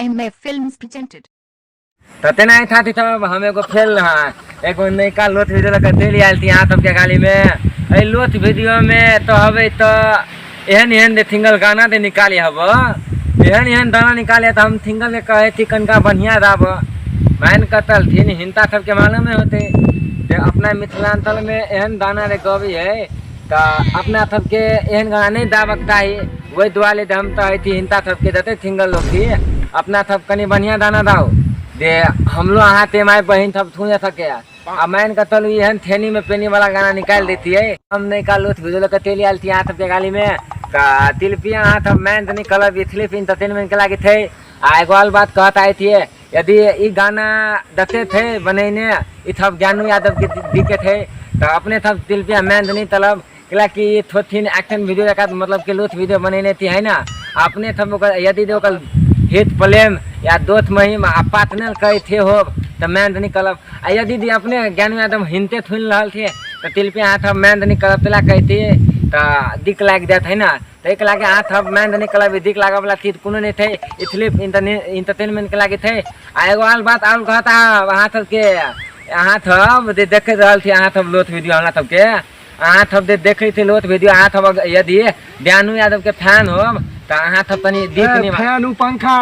IMF Films presented. तो तेना था तब हमें को फेल एक नई का लोथ वीडियो लगा दे लिया थी यहाँ तब के गाली में ए लोथ वीडियो में तो हवे तो एहन एहन दे थिंगल गाना दे निकाली हब एहन एहन गाना निकाले तो हम थिंगल के कहे थी कनका बढ़िया दाब मैन कतल थी हिंता सब के मालूम में होते तो अपना मिथिलांचल में एहन गाना रे गवी है तो अपना सब के एहन गाना नहीं दाबकता ही वही दुआले हम तो थी हिंता सब के देते थिंगल लोग थी अपना सब कनी बढ़िया दाना दाओ दे हम लोग यहाँ ते माए बहन सब छू जा सके अब मैन कतल एहन थैनी में पेनी वाला गाना निकाल देती है हम नहीं का लोथ वीडियो का तेली आल थी यहाँ सब के गाली में का तिलपिया यहाँ सब मैन तो निकल फिलिप इंटरटेनमेंट के लागे थे एगो बात कहता आई थी यदि ये गाना दते थे बनेने ये सब ज्ञानू यादव के दिखे थे तो अपने सब तिलपिया मैन नहीं तलब कला कि ये थोथिन एक्शन वीडियो का मतलब कि लोथ वीडियो बनेने थी है ना अपने सब यदि कल हिट प्लेम या दोस्त महिम पार्टनर कहे थे हो तो मैं नहीं कलब यदि दी अपने ज्ञान में एकदम हिंते थुन रहा थे तो तिलपे हाथ मैं नहीं कलब तला कहते तो दिक लाग जात है ना तो एक लागे हाथ मैं नहीं कलब दिक लागे वाला चीज कोनो नहीं थे इसलिए इंटरटेनमेंट के लागे थे एगो आल बात आल कहता हाथ के हाथ देखे रहा थे हाथ लोथ वीडियो हमरा सबके हाथ देखे थे लोथ वीडियो हाथ यदि ज्ञानू यादव के फैन हो तो अहाँ सब तनी दीप नहीं फैन पंखा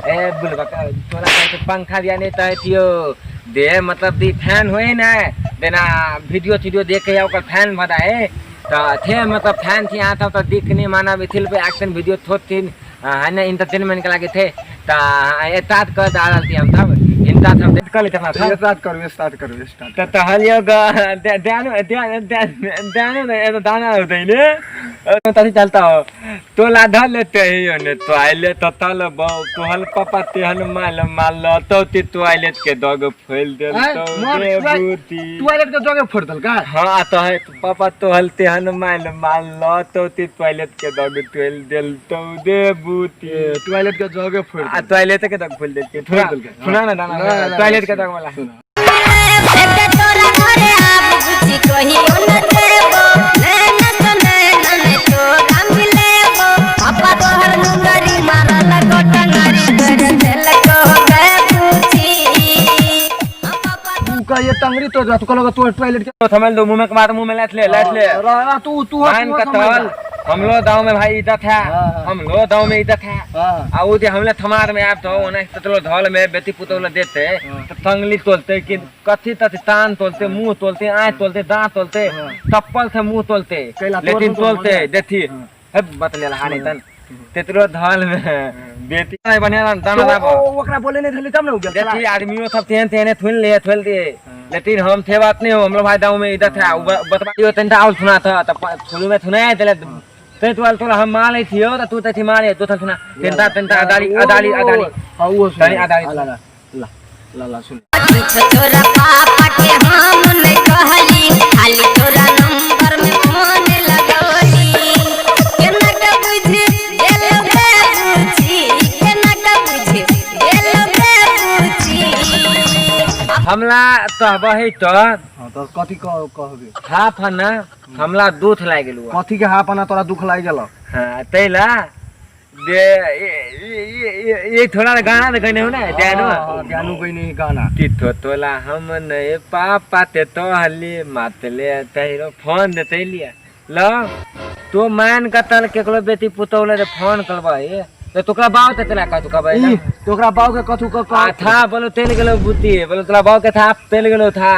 ए बुलबा तोरा कहते पंखा दिया नहीं तयो दे मतलब दी फैन होए ना देना वीडियो देख के ओकर फैन बता है तो थे मतलब फैन थी यहाँ सब तो दिख नहीं माना मिथिल पे एक्शन वीडियो थोथिन है ना इंटरटेनमेंट के लागे थे तो एतात कर डाल थी हम सब इनता सब देख कर लेते था स्टार्ट करो तो तहलियो ध्यान दाना होते ने तभी चलता हो तो लाधा लेते ही ने तो आइले तो तल बहु तो हल पापा तेहन माल तो ती तो आइले के दग फैल दे तो बूती टॉयलेट के जगह फोड़ दल का हां तो है पापा तो हल तेहन माल तो ती टॉयलेट के दग फैल देल तो दे बूती टॉयलेट के जगह फोड़ टॉयलेट के दग फैल दे सुना ना दाना टॉयलेट के दग वाला तोरा घरे आप बुझी कही न देबो नैना तो नैना में तो काम लेबो पापा तोहर नुंगरी मारल गोटंगरी कर देल को गए पूछी तू का ये टंगरी तो तू कल तो टॉयलेट के तो थमल दो मुंह में कमात मुंह में लात ले तू मान कतल हम लोग गांव में भाई इज्जत है हम लोग गांव में इज्जत है आ वो हमले थमार में आप तो ओने ततलो धल में बेटी पुतौल देते तो तंगली तोलते कि कथी तथी तान तोलते मुंह तोलते आंख तोलते दांत तोलते चप्पल से मुंह तोलते लेकिन तोलते देती है बतले हानी तन तेतरो धल में बेटी नहीं बनिया दाना दाबो ओकरा बोले नहीं थली तब न हो गया देखी आदमियों सब तेने थुन दिए लेकिन हम थे बात नहीं हो हम लोग भाई गांव में इज्जत है बतवाइयो तंटा आउल सुना था तब शुरू में सुनाए तेले ते तो तोला हम माले थियो त तू तथी मारे तो सुना तंटा अदाली हां वो सुन अदाली ला सुन तोरा पापा के हम नहीं कहली खाली तोरा नंबर में फोन लगौली केना के बुझी देल बे पूछी केना के बुझी देल बे पूछी हमला तो बही तो हां तो कथि कहबे हाफ ना हमला दूध लाग गेलु कथि के हापना तोरा दुख लाग गेल हां तैला दे ये थोड़ा गाना तो कहने हो ना ज्ञानू कोई नहीं गाना तिथो तोला हम नहीं पापा ते तो हली मातले तैरो फोन देते लिया लो तो मान कतल केकलो बेटी पुतौले रे फोन करबाए तो तोकरा बाव ते चला का तू कहबे तोकरा बाव के कथु का था बोलो तेल गेलो बुती बोलो तोरा बाव के था तेल गेलो था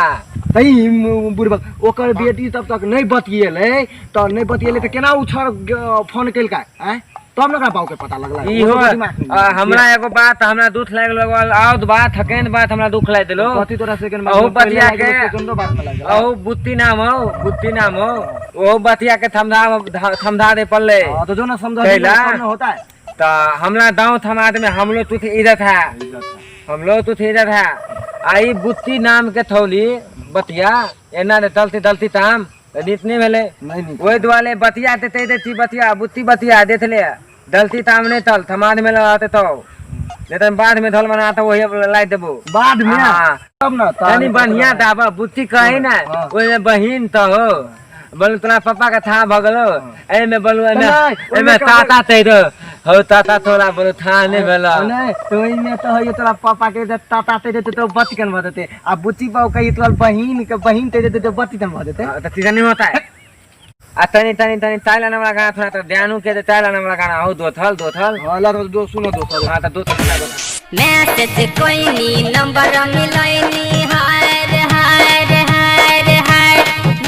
तई बुढ़बा ओकर बेटी तब तक नहीं बतिएले तो नहीं बतिएले तो केना उछर फोन केल का हैं तब नकरा बाव के पता लगला इहो हमरा एगो बात हमरा दुख लाग गेल आउत बात थकेन बात हमरा दुख लाग देलो कथि तोरा सेकंड में ओ बतिया के सेकंडो बात में लाग ओ बुत्ती नाम हो ओ बतिया के थमधा दे पल्ले तो जो ना समझा होता है तो हमरा दांव थमाद में हम लोग तुथ इज्जत है हम लोग तुथ इज्जत है आई बुत्ती नाम के थौली बतिया एना दलती ताम इतने भेले नहीं ओए दुआले बतिया देते देती बतिया बुत्ती बतिया देथले दलती ताम ने तल थमाद में लगाते तो लेकिन बाद में धल बना तो वही लाई देबो बाद में तब ना तनी बढ़िया दाबा बुत्ती कहे ना ओए में बहिन तो हो बोल तोरा पापा का था भगलो ए में बोलू ए में ताता ते हो ताता तोला बोलो थाने भेला नहीं तो वही में तो ये तोरा पापा के ताता ते देते तो बच कन भ देते आ बुच्ची पाऊ कही तोर बहिन ते देते तो बच कन भ देते तो तीजा नहीं होता है तनी तनी तनी ताइला वाला गाना थोड़ा तो ध्यान के दे ताइला वाला गाना हो दो थल हां ला दो सुनो दो थल हां तो दो थल मैसेज कोई नी नंबर मिलैनी हाय रे हाय रे हाय रे हाय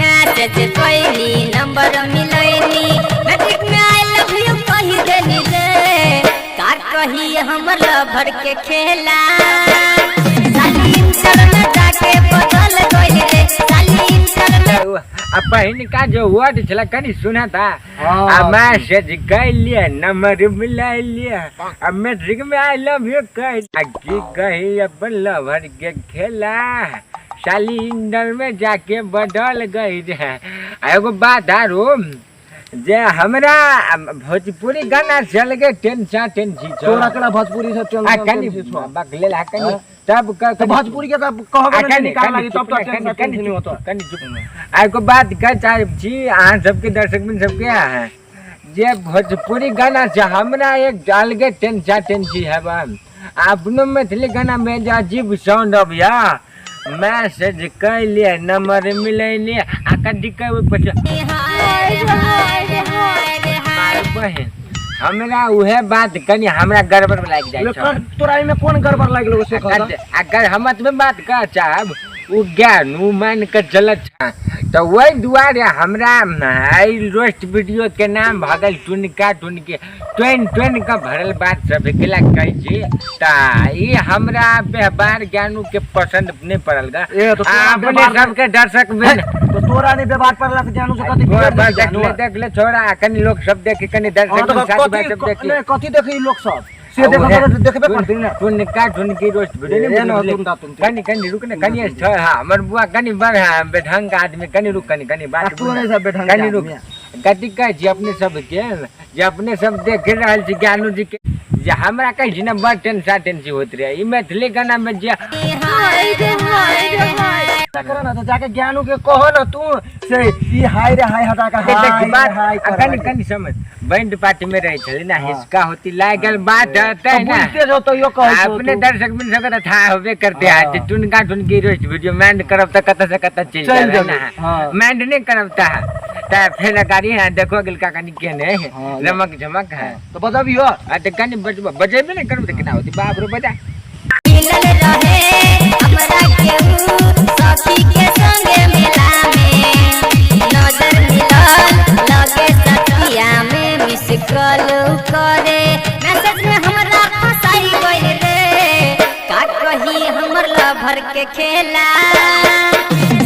मैसेज कोई नी नंबर मिलैनी मैट्रिक में आई लव यू कही देनी रे का कही हमर भर के खेला साली इंटर में जाके बदल गइल रे साली इंटर में अब बहन का जो वर्ड चला कनी सुना था हाँ। अब मैसेज कर लिया नंबर मिला लिया अब मैट्रिक में आई लव यू कही अब लवर के खेला साली इंटर में जाके बदल गई रे एगो बात आरो जे हमरा भोजपुरी गाना चल गए टेंशन तोरा केला भोजपुरी से आ कनी बकले ला कनी तब तो भोजपुरी के तब कहबे नहीं निकाल लागी तब तो टेंशन नहीं होता कनी चुप आ को बात कर चाहे जी आ सबके दर्शक बिन सबके है जे भोजपुरी गाना से हमरा एक डाल के टेंशन है बा अपनो मैथिली गाना में जा जीव साउंड अब या मैसेज कर लिया नंबर मिले लिए आ कदी के पछि हाय रे हाय रे हाय रे हाय बहन हमरा उहे बात कनी हमरा गड़बड़ लाग जाय छ तोरा में कौन गड़बड़ लागलो से कह अगर हम में बात कर चाहब उ ज्ञान उ मान के चलत तो वही दुआरे हमरा आई रोस्ट वीडियो के नाम भगल टुनका टुनके ट्वेन का भरल बात सब केला कहि छी ता ई हमरा व्यवहार ज्ञानू के पसंद नहीं पड़ल गा अपने सबके दर्शक बिन तो तोरा ने व्यवहार पड़ला से जानू से कथि देख ले छोरा कनी लोग सब देख कनी दर्शक सब देख कथि देखि लोग सब से देखबे करथिन ना टुनका टुनकी रोस्ट वीडियो ने कनी रुक ने कनी हमर बुआ कनी बड़ है बेढंग का आदमी कनी रुक कनी बात तू नहीं सब बेढंग कनी रुक कथि कह छी अपने सब के जे अपने सब देख रहल छी ज्ञानू जी के जे हमरा कह छी ना बड़ टेंशन होत रहे ई मैथिली गाना में जे हाय रे हाय रे हाय कर ना तो जाके ज्ञानू के कहो ना तू से ई हाय रे हाय हटा का हाय कनी समझ बैंड पार्टी में रहे छली ना हिसका होती लागल बात है ना बोलते जो तो यो कह अपने दर्शक बिन सब था होबे करते हैं टुनका टुनकी रोस्ट वीडियो मैंड करब त कत से कत चल जाना मैंड नहीं करब ता फिर गाड़ी है देखो गिल का कनी केने रमक झमक है तो बजाबियो आ त कनी बजेबे नहीं करब त केना होती बाप रे बजा मिलल रहे हमरा केहू सखी के संगे मेला में नजर मिलल लगे सतिया में मिस कॉल करे मैसेज में हमरा फसाई गइल रे का कही हमर लभर के खेला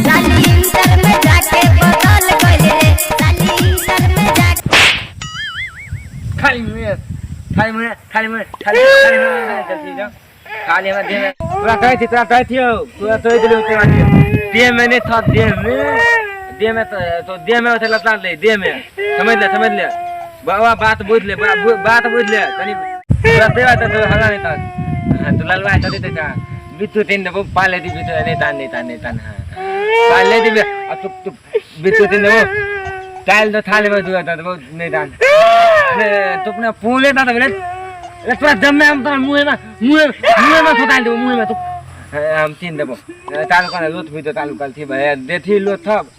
साली इंटर में जाके बदल गइल रे साली इंटर में जाके खाली में जल्दी जाओ खाली में दे में पूरा कह थी पूरा तो दिलो दे में नहीं था दे में तो दे में उठे लता ले दे में समझ ले बाबा बात बुझ ले तनी पूरा देवा तो हला नहीं था तो ललवा चली था बितु तीन वो पाले दी बितु नहीं तान पाले दी अब बितु तीन वो टाइल तो थाले में दुआ था वो नहीं तान तो अपना पूले था तो तो जब मैं हम तो मुंह में सुताल दे मुंह में तो हम तीन देबो तालु का लोथ भी तो तालु कल थी भाई देथी लो थब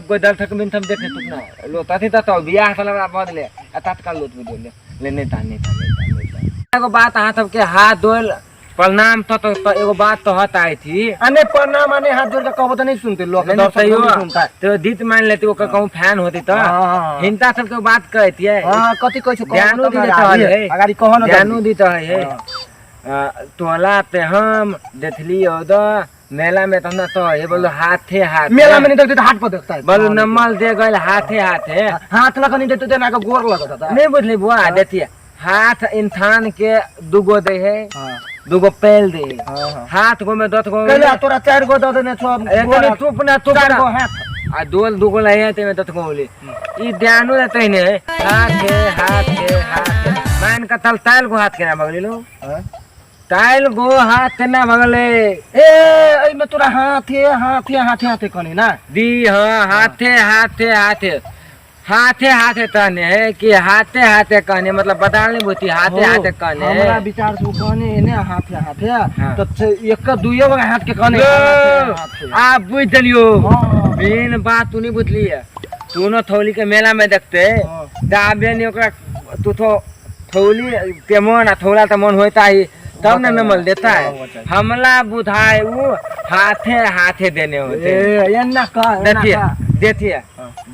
को दल थक में थम देखे तू ना लो ताथी तो बियाह साला बदले तत्काल लोथ भी ले नहीं तान एगो बात हाथ सबके हाथ धोल प्रणाम तो एगो बात तो हत आई थी अने प्रणाम अने हाथ जोड़ के कहबो तो नहीं सुनते लोग दर्शक नहीं सुनता तो दीत मान लेती ओकर कहूं फैन होती तो हिंता सब के बात कहती है हां कथि कहै छ ज्ञानू दी देता है अगाडि कहो न ज्ञानू देता है तोला पे हम देखली ओद मेला में तो ना तो ये बोलो हाथे हाथ मेला में नहीं देखते हाथ पर देखता है बोलो नमल दे गइल हाथे हाथ लगा नहीं देते देना का गोर लगता था नहीं बुझली बुआ देती हाथ इंसान के दुगो दे है दुगो पैल दे हाथ गो में दत गो कहले तोरा चार गो दत ने छ एकने चुप ना तू चार गो हाथ आ दोल दुगो लहे ते में दत गो ले ई ध्यान न तइने हाथ मान का तल गो हाथ के ना बगली लो टाइल गो हाथ ना बगले ए में तोरा हाथे कने ना दी हां हाथे हाथे हाथे कहने है कि हाथे हाथे कहने मतलब बता नहीं बोती हाथे हाथे कहने हमरा विचार से कहने है ना हाथे हाथे हाँ। तो एक दुइयो गो हाथ के कहने आप बुझ जलियो हाँ। मेन बात तू नहीं बुझली है तू न थौली के मेला में देखते हाँ। दाबे नहीं ओकरा तू तो थौली के मन थौला तो मन होता ही तब न नमल देता है हमला बुधाए वो हाथे हाथे देने होते ए ना कह देखिए देखिए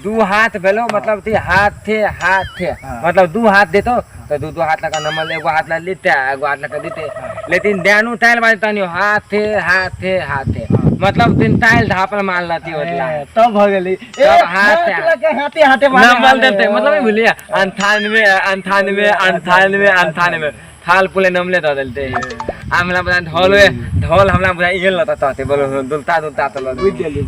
दू हाथ भेलो मतलब ती हाथे हाथे मतलब दू हाथ देतो तो दू हाथ लगा नमल एगो हाथ ला लेते एगो हाथ लगा देते लेकिन देनु ताइल बाज तनियो हाथे हाथे हाथे मतलब तीन ताइल धापल मार लाती होतला तब हो गेली तब हाथे हाथे हाथे नमल देते मतलब नहीं भूलिए 98 98 98 98 थाल पुले नमले तो देते हमला बता ढोल हमला बुझा इगल लता ताते बोलो दुलता दुलता तो बुझ गेली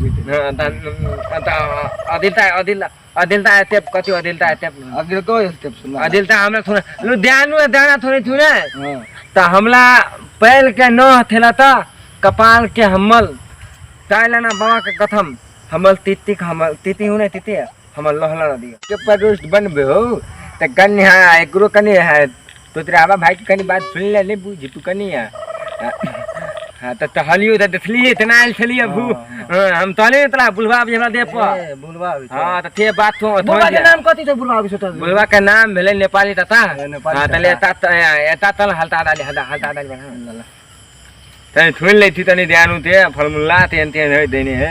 अदिलता टेप कति अदिलता टेप अगर को स्टेप सुन अदिलता हमरा थोड़ा लुधियानो दाना थोड़ी थुने हां त हमला पैल के न थेला त कपाल के हमल ताइलाना बाबा के कथम हमल तिति हमल तिति हुने तिति हमल लहला न दियो के परोस्ट बनबे हो त कन्या एकरो कन्या है तो तेरा आबा भाई की कनी बात सुन ले बुझ तू कन्या हां त हलियो त देखली इतना आइल छली अब हम तले तला बुलवा अब हमरा दे पर बुलवा हां त थे बात तो बुलवा के नाम कथि छ बुलवा बिसो त बुलवा के नाम भेले नेपाली तता नेपाली हां तले एता तल हलता डाली हलता डाली बना तने थुन ले थी तने ध्यान उते फलमुला तेन तेन है देने है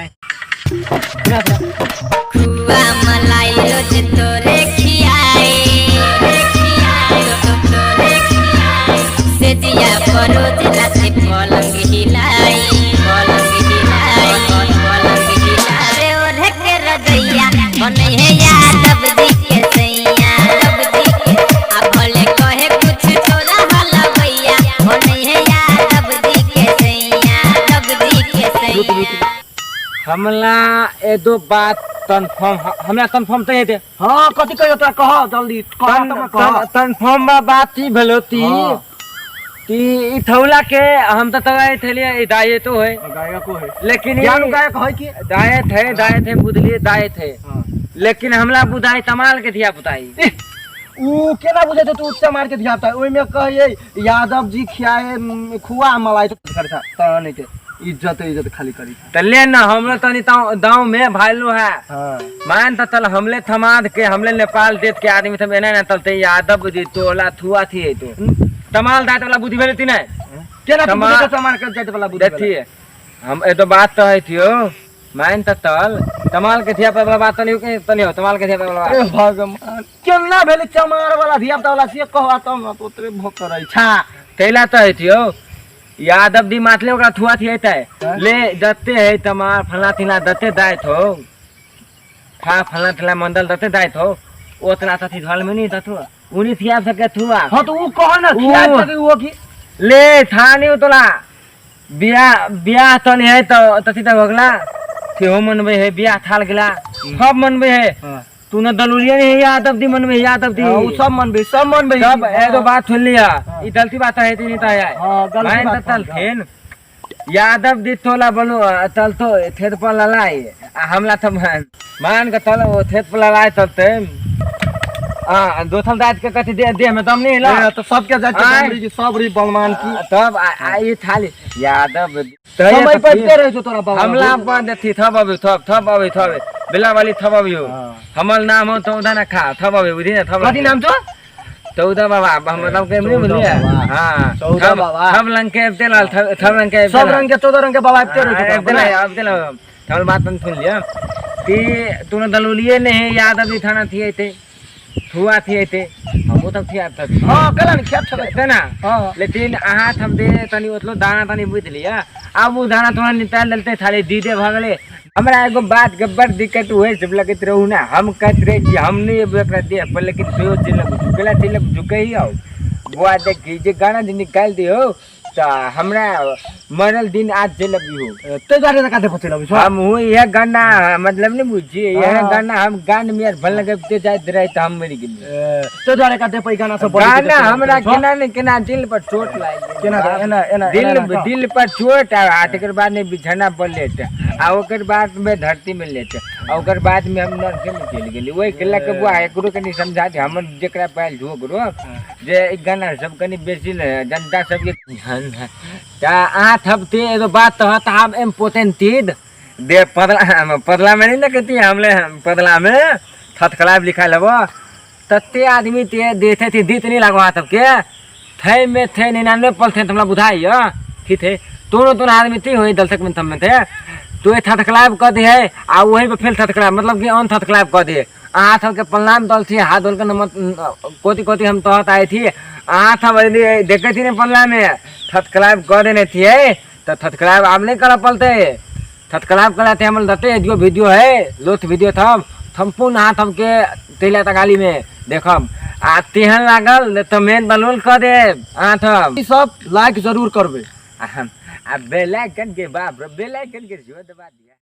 खुआ मलाई रोज तोरे खियाए से जिया परोज राते पलंग हिलाई रे ओढ़ के रजैया बने है यादव जी के सैया आ भले कहे कुछ तोरा हलवैया बने है यादव जी के सैया हमला ए दो बात कंफर्म हमरा कंफर्म तय दे हां कथि कहियो तोरा कह जल्दी कह कंफर्म बात ही भेलोती कि ई थौला के हम त तगाए थेलिए ई दायत तो है गायक को है लेकिन ज्ञान गायक है कि दायत है बुझलिए दायत है लेकिन हमला बुधाई तमाल के दिया बुताई ऊ केना बुझे तू उत्सा मार के दिया ओइ में कहिए यादव जी खियाए खुआ मलाई तो करता त नहीं के इज्जत खाली करी त ले न हमला तनी दांव में भाईलो है हां मान त तल हमले थमाद के हमले नेपाल देश के आदमी थे एना न तलते यादव जी तोला थुआ थी है तो तमाल दात वाला बुद्धि भेले तीने केना तू तमाल कर जात वाला बुद्धि देखिए हम ए तो बात तो है थियो मान त तल तमाल के थिया पर बात तनी के तनी हो तमाल के थिया पर बात ए भगवान केना भेले चमार वाला धिया वाला से कहवा त तोरे भोक करई छा कैला तो है थियो यादव दी मातले ओकरा थुआ थी है ले दते है तमार फला थिला दते दायत हो फला थिला मंडल दते दायत हो ओतना त थी धल में नहीं दतो उनी थिया सके थुआ हां तो ऊ कह ना खिया के वो की ले थानी उतला बियाह तनी है तो तथी त होगला थियो मनबे है बियाह थाल गेला सब मनबे है तू न दलुलिया नहीं यादव दी मनबे यादव दी ऊ सब मनबे सब एगो बात सुन लिया ई गलती बात है नहीं त है हां गलती मैं तल थेन यादव दी तोला बनो तल तो थेत पर ललाई हमला त मान के तल वो थेत पर ललाई तलते दो थल दात के कथि दे में दम नहीं ला तो सब के जात बमरी सब री बलमान की तब आई थाली यादव समय पर ते रहे जो तोरा बाबा हमला पर देथी थब अबे थब बेला वाली थब अबे हमल नाम हो तो दाना खा थब अबे बुझी ना थब कथि नाम तो चौदह बाबा मतलब के नहीं बोलिए हां चौदह बाबा सब रंग के तेल थब रंग के सब रंग के 14 रंग के बाबा ते रहे अब तेल थल बात सुन लिया कि तूने दलुलिए नहीं यादव दी थाना थी थे थुआ थी थे हम तब थी आता हां कलन खेत छे ना हां लेकिन आहा थम दे तनी ओतलो दाना तनी बुझ लिया अब वो दाना तोरा निकाल देलते थाले दीदे भगले हमरा एगो बात गब्बर दिक्कत हुए जब लगत रहू ना हम कहत रहे कि हम नहीं एकरा दे पर लेकिन तो जिलक झुकेला तिलक झुके ही आओ बुआ देख जे गाना दिन निकाल दियो त हमरा मरल दिन आज जिलक भी हो ते जारे का दे पचला बिसो हम हूं यह गाना मतलब नहीं बुझी यह गाना हम गान में भल लगते जात रहे त हम मर गेली ते जारे का दे पई गाना सब गाना हमरा केना ने केना दिल पर चोट लाग केना एना दिल पर चोट आ तेकर बाद ने बिछना पर लेट आ ओकर बाद में धरती में लेते आ ओकर बाद में हम नर्से में चल गेली वही केला के बुआ एकरो कनी समझा दे हमर जेकरा पाल झोक रो जे एक गाना सब कनी बेसी जनता सब के ध्यान है ता आठ हफ्ते एगो बात तो हत हम इम्पोर्टेंट तीद दे पदला में नहीं ना कहती हमले पदला में थथखलाब लिखा लबो तत्ते आदमी ते देते थे दीत नहीं लगवा तब के थे में थे 99 पल थे तुमला बुधाई ठीक थे दोनों आदमी थे वही दलसक में थम में थे तो ये थथखलाब कर दे है आ वही पे फिर थथखलाब मतलब कि अन थथखलाब कर दे आठ के पल्लाम दल थी हाथ धोल के नमक कोती कोती हम तहत आई थी आठ देखे थी ना पल्ला में थथखलाब कर देने थी तो थथखलाब आप नहीं कर पलते थथखलाब कराते हम दते जो वीडियो है लोथ वीडियो था संपूर्ण हाथ हमके तेला तगाली में देखम आ तेहन लागल तो मेन बलोल कर दे आठ ई सब लाइक जरूर करबे आ बेलाइकन के बाप रे बेलाइकन के जो दबा दिया।